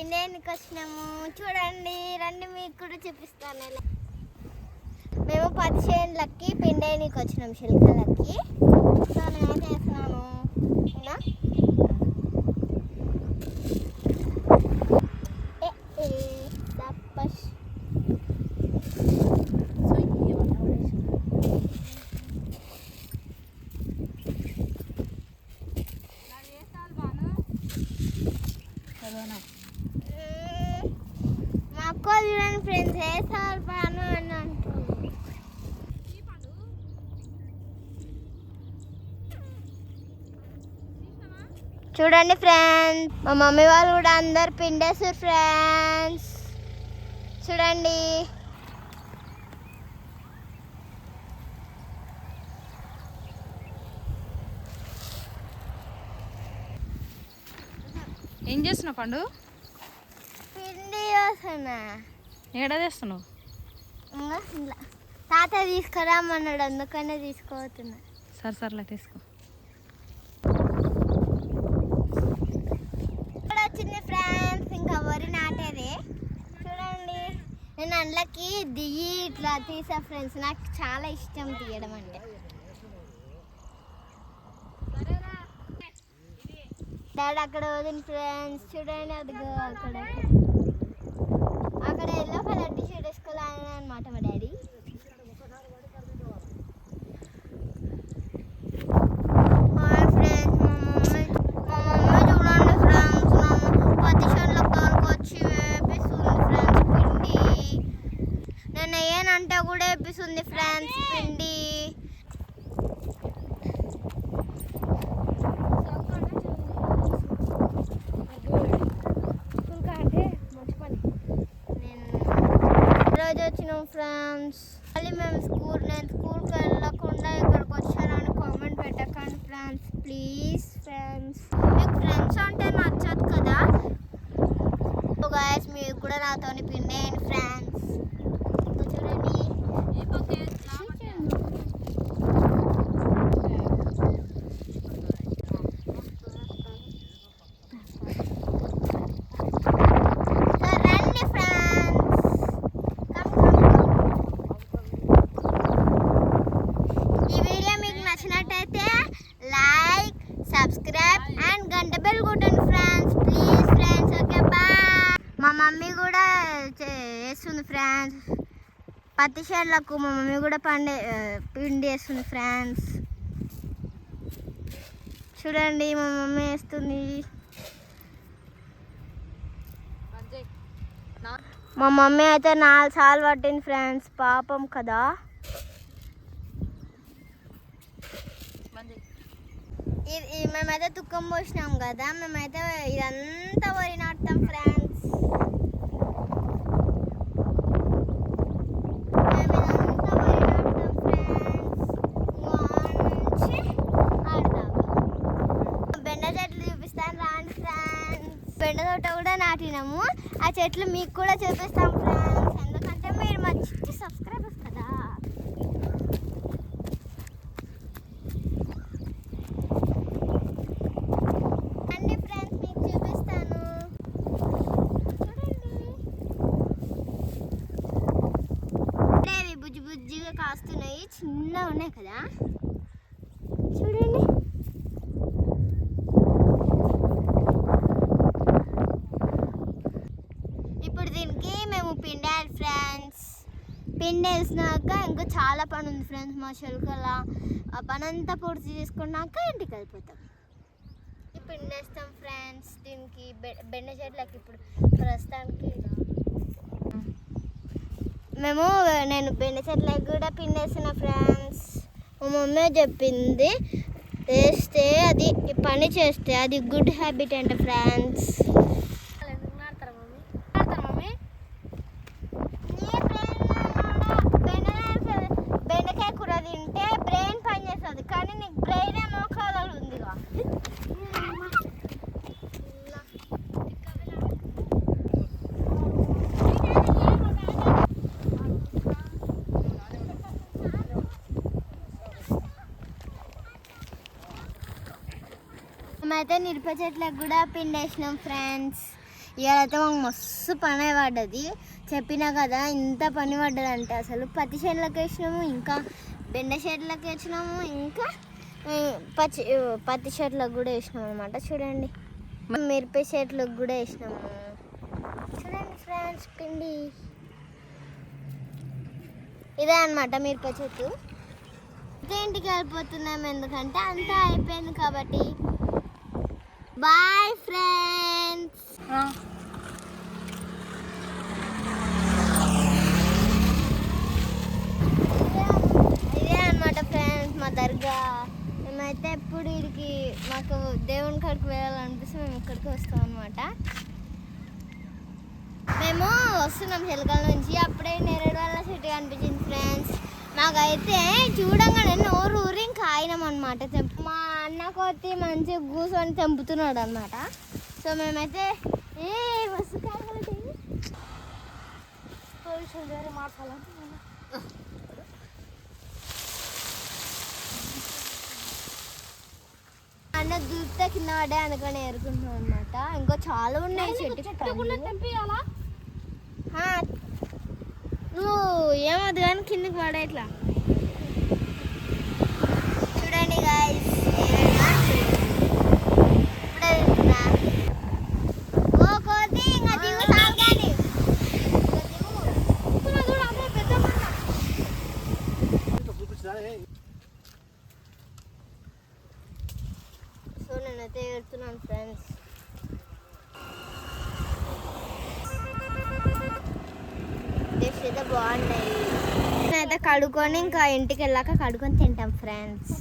పిండేనికి వచ్చినాము. చూడండి, రండి మీకు కూడా చూపిస్తాను. మేము 10 చేనులకి పిండేనికి వచ్చినాం, చిలుకలకి. సో నేను చేస్తున్నాను మా అక్క చూడండి ఫ్రెండ్స్, వేసారు పాను అని అంటుంది. చూడండి ఫ్రెండ్స్, మా మమ్మీ వాళ్ళు కూడా అందరు పిండేస్తారు ఫ్రెండ్స్. చూడండి, ఏం చేస్తున్నావు పండు? పిండి వేస్తున్నా. ఏడా చేస్తున్నావు? తాత తీసుకురామన్నాడు, అందుకనే తీసుకోతున్నా. సర్లే తీసుకో. ఇక్కడ వచ్చింది ఫ్రెండ్స్, ఇంకా వరి నాటేది. చూడండి, నేను అందులోకి దిగి ఇట్లా తీసా ఫ్రెండ్స్. నాకు చాలా ఇష్టం తీయడం అంటే. డాడీ అక్కడ వదిలి ఫ్రెండ్స్. చూడండి, అదిగో అక్కడ ఎల్లో కలర్ టీ-షర్ట్ వేసుకోవాలని అనమాట మా డాడీ. హాయ్ ఫ్రెండ్స్, మా మమ్మీ చూడండి ఫ్రెండ్స్, మా 10 చేనులకు తోలుకొచ్చి వేపిస్తుంది ఫ్రెండ్స్ పిండి. నేను వేయనంటే కూడా వేపిస్తుంది ఫ్రెండ్స్ పిండి. రోజు వచ్చినాం ఫ్రెండ్స్. మళ్ళీ నేను స్కూల్కి వెళ్ళకుండా ఇక్కడికి వచ్చానని కామెంట్ పెట్టకండి ఫ్రెండ్స్, ప్లీజ్ ఫ్రెండ్స్. మీకు ఫ్రెండ్స్ అంటే నచ్చదు కదా. సో గైస్, మీరు కూడా నాతో పిండేయండి ఫ్రెండ్స్. చూడండి, సబ్స్క్రైబ్ అండ్ గంట బెల్ కొట్టండి friends, please friends. Okay, bye. మా మమ్మీ కూడా వేస్తుంది ఫ్రెండ్స్ 10 చేనులకు. మా మమ్మీ కూడా పిండి వేస్తుంది ఫ్రెండ్స్. చూడండి, మా మమ్మీ వేస్తుంది. మా మమ్మీ అయితే 4 సార్లు పట్టింది ఫ్రెండ్స్, పాపం కదా. మేమైతే తుక్కం పోసినాం కదా, మేమైతే ఇదంతా వరి నాటుతాం ఫ్రెండ్స్. మేము ఇదంతా వరి నాటుతాం ఫ్రెండ్స్. బెండ చెట్లు చూపిస్తాను రాండి ఫ్రెండ్స్. బెండ తోట కూడా నాటినాము. ఆ చెట్లు మీకు కూడా చూపిస్తాం ఫ్రెండ్స్, ఎందుకంటే మీరు మా చిట్టి సబ్స్క్రైబర్స్ కదా. బుజ్జిగా కాస్తున్నాయి, చిన్నగా ఉన్నాయి కదా. చూడండి, ఇప్పుడు దీనికి మేము పిండాలి ఫ్రెండ్స్. పిండేసినాక ఇంకా చాలా పని ఉంది ఫ్రెండ్స్ మా చిలుకల. ఆ పని అంతా పూర్తి చేసుకున్నాక ఇంటికి వెళ్ళిపోతాం. పిండేస్తాం ఫ్రెండ్స్ దీనికి, బెండ చెట్లకి. ఇప్పుడు ప్రస్తుతానికి నేను బెండ చెట్లకి కూడా పిండేసిన ఫ్రెండ్స్. మా మమ్మీ చెప్పింది, వేస్తే అది పని చేస్తే అది గుడ్ హ్యాబిట్ అంట ఫ్రెండ్స్. బెండకాయ కూర తింటే బ్రెయిన్ పని చేస్తుంది, కానీ నీకు బ్రెయిన్ ఏమో కలర్ ఉందిగా. మేమైతే మిరప చెట్లకు కూడా పిండేసినాం ఫ్రెండ్స్. ఇవాళైతే మాకు మస్తు పని పడ్డది. చెప్పినా కదా ఇంత పని పడ్డదంటే అసలు పత్తి చెట్లకు వేసినాము, ఇంకా బెండ చెట్లకు వేసినాము, ఇంకా పత్తి చెట్లకు కూడా వేసినాము అనమాట. చూడండి మిరప చెట్లకు కూడా వేసినాము. చూడండి ఫ్రెండ్స్ పిండి ఇదే అనమాట మిరప చెట్టు. ఇంటికి వెళ్ళిపోతున్నాము ఎందుకంటే అంతా అయిపోయింది కాబట్టి. Bye friends. ఇదే అనమాట ఫ్రెండ్స్ మా దర్గా. మేమైతే ఎప్పుడు వీడికి మాకు దేవుని కాడికి వెళ్ళాలనిపిస్తే మేము ఇక్కడికి వస్తాం అనమాట. మేము వస్తున్నాం చిలకల నుంచి. అప్పుడే నేరేడు వల్ల చెట్టు కనిపించింది ఫ్రెండ్స్. మాకైతే చూడంగానే నోరు ఊరి ఇంకా ఆయినాం అనమాట. మా అన్న కొట్టి మంచిగా కూర్చొని తెంపుతున్నాడు అనమాట. సో మేమైతే మస్తు అన్న దూరితే కింద పడే అనుకొని ఏరుకుంటున్నాం అనమాట. ఇంకో చాలా ఉన్నాయి చెట్టు. నువ్వు ఏమద్దు కానీ కిందకి పడే ఇట్లా. చూడండి గాయ్స్ ఇప్పుడే తింటున్నా. ఓ కోతి ఇంకా దిగు సాగు కానీ. సో నేనైతే ఏడుతున్నాను ఫ్రెండ్స్. టేస్ట్ అయితే బాగున్నాయి. నేనైతే కడుక్కొని ఇంకా ఇంటికి వెళ్ళాక కడుక్కొని తింటాం ఫ్రెండ్స్.